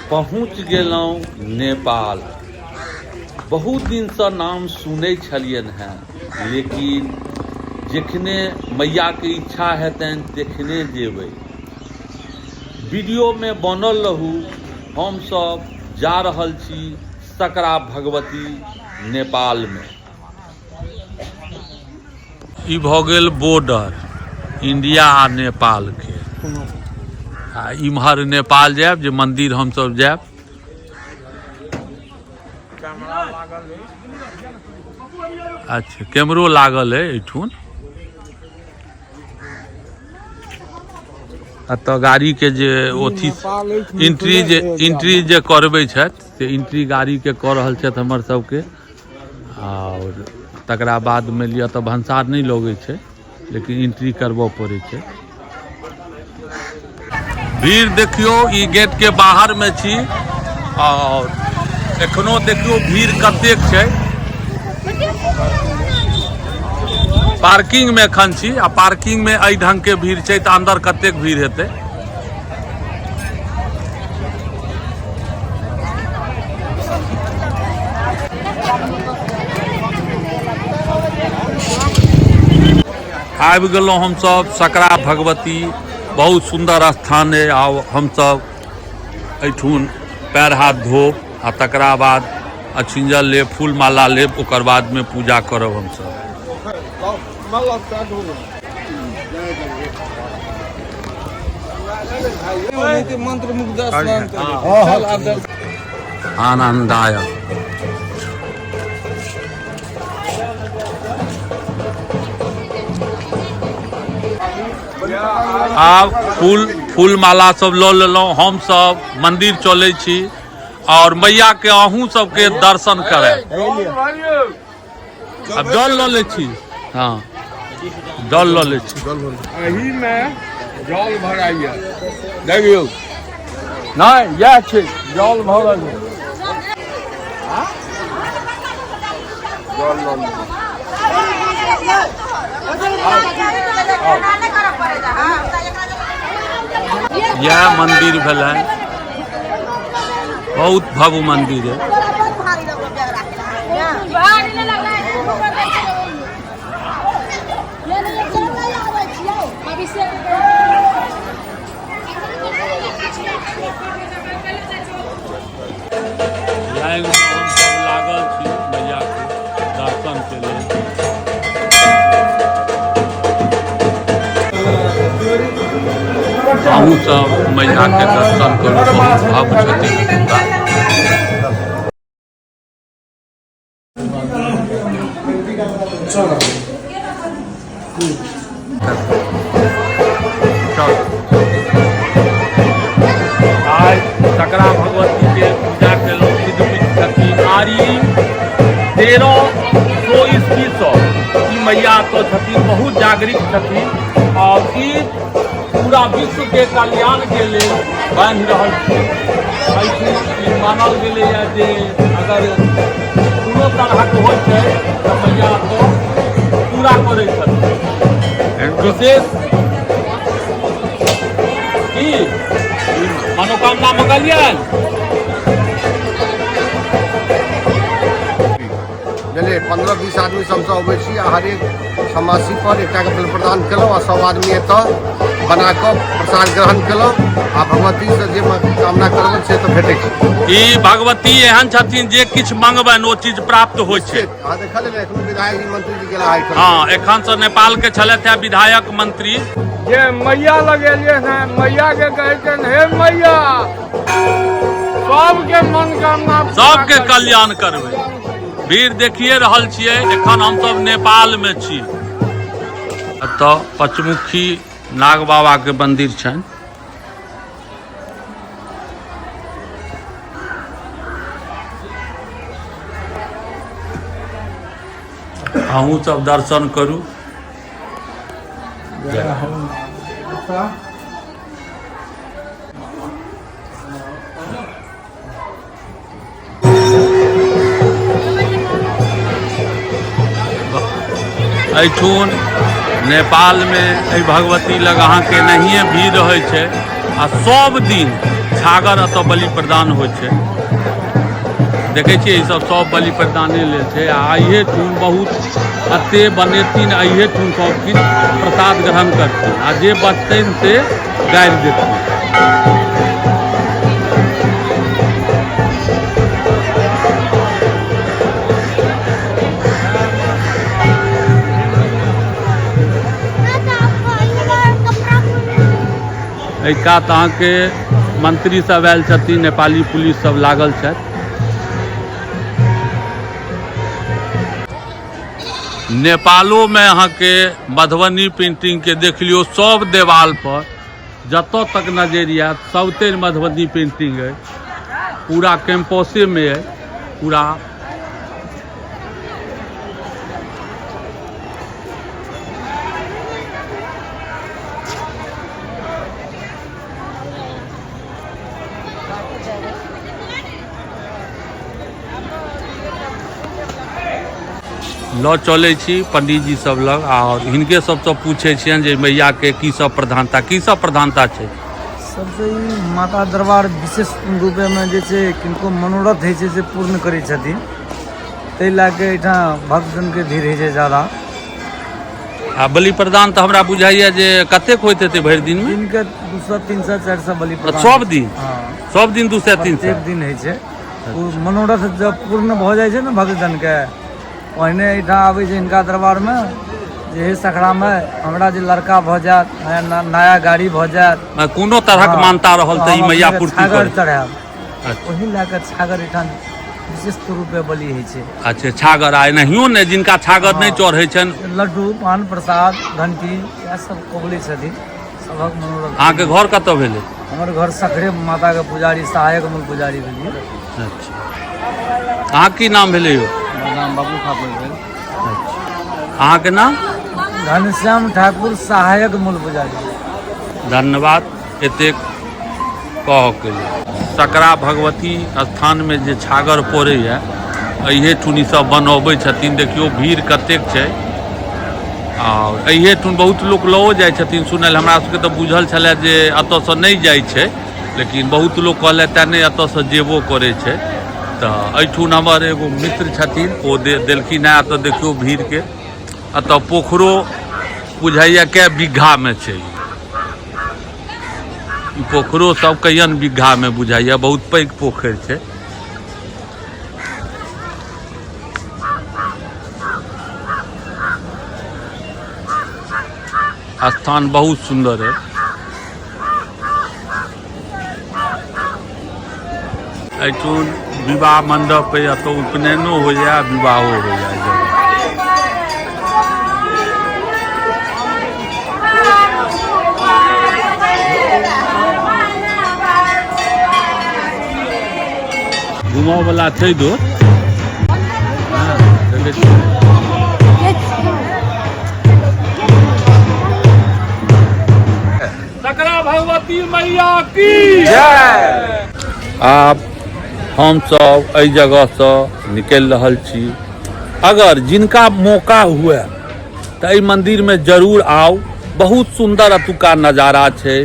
पहुँच गेलहुँ नेपाल। बहुत दिन से नाम सुनै छलियन हैं, लेकिन जखने मैया के इच्छा हेतन तखने जेबै। वीडियो में बनल रहू। हम सब जा रहल छी सकरा भगवती नेपाल में। ई भ गेल बॉर्डर इंडिया आ नेपाल के। आ इम्हर नेपाल जायब जे मंदिर हम सब जायब। अच्छा, कैमरो लागल है एठुन। अतः गाड़ी के जे ओथी इंट्री जे करबै छथि से इंट्री गाड़ी के कऽ रहल छथि हमर सबके। और तकरा बाद में लिया तो भंसार नहीं लगे छे, लेकिन इंट्री करबो पड़े छे। भीड़ देखियो, ई गेट के बाहर में छी और एखनो देखियो भीड़ कतेक छे। पार्किंग में एखन छी आ पार्किंग में एहि ढंग के भीड़ छे त अंदर कतेक भीड़ हेतै। आबि गेलहुँ हम सब सकरा भगवती। बहुत सुंदर स्थान है। आओ हम सब एठुन पैर हाथ धोब आ तकरा बाद अछिंजल लेब, फूल माला लेब, ओकर बाद में पूजा करब हम सब। आनंदायक। आब फूल माला सब लऽ लेलहुँ। हम सब मंदिर चले छी और मैया के अहूँ सबके दर्शन करे। अब जल लऽ ले छी। हाँ, जल लऽ ले छी। एही में जल भराइए देखियो, नहीं यह छै जल भरल है। जल लऽ यह मंदिर भेलै, बहुत भव्य मंदिर है। लाइन में हम सब लागल छी मैया के दर्शन के लिए। अहूँ सब मैया के दर्शन करू, बहुत भव्य छथिन। आज सकरा भगवती के पूजा केलहुँ। सिद्धपीठ छथिन आरी 1300 ईस्वी से ई मैया तो छथिन, बहुत जागृत छथिन और ई पूरा विश्व के कल्याण के लिए बांधि रहल छी। ई मानल गेलै है जे अगर कोनो तरहक होइ छै तऽ मैया तो पूरा करै छथिन। विशेष की मनोकामना मंगलियन। बुझलिए 15-20 आदमी सब अबै छी आ हरेक समासी पर एकटा के प्रदान केलहुँ आ सब आदमी एतऽ बना कऽ प्रसाद ग्रहण केलहुँ आ भगवती से जे कामना करबनि से तऽ भेटै छै। ई भगवती एहन छथिन जे किछ मंगबनि ओ चीज प्राप्त होइ छै। हाँ, देखल है एखन विधायक जी मंत्री जी गेला है। हाँ, एखन से नेपाल के छलथि है विधायक मंत्री। जे मैया लगेलिए हैं, मैया के कहै छन हे मैया सबके मनोकामना, सबके कल्याण करबै। भीड़ देखिए रहल छियै। एखन हम सब नेपाल में छी। अतः पचमुखी नाग बाबा के मंदिर छनि। अहूँ सब दर्शन करू। एठुन नेपाल में भगवती लग अहाँ के नहिए भीड़ रहे छै आ सब दिन छागर एतऽ बलि प्रदान होइ छै। देखै छियै ई सब बलि प्रदाने लेल छै। आ अइहे ठुन बहुत एते बनेथिन, अइहे ठुन सब किछु प्रसाद ग्रहण करथिन, आ जे बचतनि से गाड़ि देथिन। एहि कात अहाँके मंत्री सब आयल छथिन, नेपाली पुलिस सब लागल छथि। नेपालो में अहाँके मधुबनी पेंटिंग के देख लियो, सब देवाल पर जतऽ तक नजर आयत सबते मधुबनी पेंटिंग है। पूरा कैंपसे में है पूरा। लऽ चलै छी पंडित जी सब लग, और हिनके सबसे पूछे छियनि जे मैया के की सब प्रधानता छै। सबसे माता दरबार विशेष रूप में जे छै किनको मनोरथ है से पूर्ण करै छथिन, ताहि लए के एहिठाम भक्तजन के भीड़ है ज्यादा। आ बलि प्रदान तो हमरा बुझाइए जे कतेक होइत हेतै भरि दिन में? दिन के 200 300 400 बलि प्रदान सब दिन? हाँ, सब दिन 200 300 एक दिन है छै। मनोरथ जब पूर्ण भ जाइ छै ने भक्तजन के, ओहने एहिठाम आबै छै हिनका दरबार में जे हे सखड़ा में हमरा जे लड़का भ जायत, नया गाड़ी भ जायत, कोनो तरहक मानता रहल तऽ ई मैया पूर्ति छागर करत। चढ़ायब, ओही लए कऽ छागर एहिठाम विशेष रूप में बलि होइ छै। अच्छा, छागर आ नहियो ने जिनका छागर नहीं चढ़ै छनि, लड्डू पान प्रसाद घंटी इएह सब कोबले छथिन। सबक मनोरथ। अहाँके घर कतऽ भेलै? हमर घर सखरे माता के पुजारी सहायक मूल पुजारी भेलिए। अच्छा, अहाँ की नाम भेलै यौ? नाम बाबू ठाकुर भेल। अहाँके नाम? घनश्याम ठाकुर सहायक मूल पुजारी। धन्यवाद एतेक कह के लिए। सकरा भगवती स्थान में जे छागर पड़ैए, अइहे ठुन सब बनबै छथिन। देखियो भीड़ कतेक छै, और अइहे ठुन बहुत लोग लओ जाइ छथिन। सुनल हमरा सबके तऽ बुझल छलै जे एतऽसँ नहीं जाइ छै, लेकिन बहुत लोग कहलथि नहीं एतऽसँ जेबो करै छै। तऽ एहिठुन हमर एगो मित्र छथिन, ओ देलखिन है। एतऽ देखियो भीड़ के, एतऽ पोखरो बुझाइए कै बीघा में छै। पोखरो सब कईयन बीघा में बुझाइए, बहुत पैघ पोखर छै। स्थान बहुत सुंदर है। एठुन विवाह मंडप पे या तो उपनयनो हो जाए, विवाहो हो जाए। घुमाव वाला छै दोस्त। सकरा भगवती मैया की जय। आप हम सब एहि जगह से निकल रहल छी। अगर जिनका मौका हुए तो एहि मंदिर में जरूर आओ। बहुत सुंदर अतुका नजारा छै,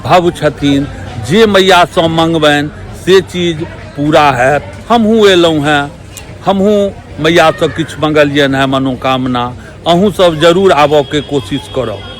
भव्य छथिन। जे मैया से मंगबनि से चीज पूरा है। हमहूँ एलहुँ हैं, हमहूँ मैया से किछु मंगलियनि हैं मनोकामना। अहूँ सब जरूर आबऽ के कोशिश करब।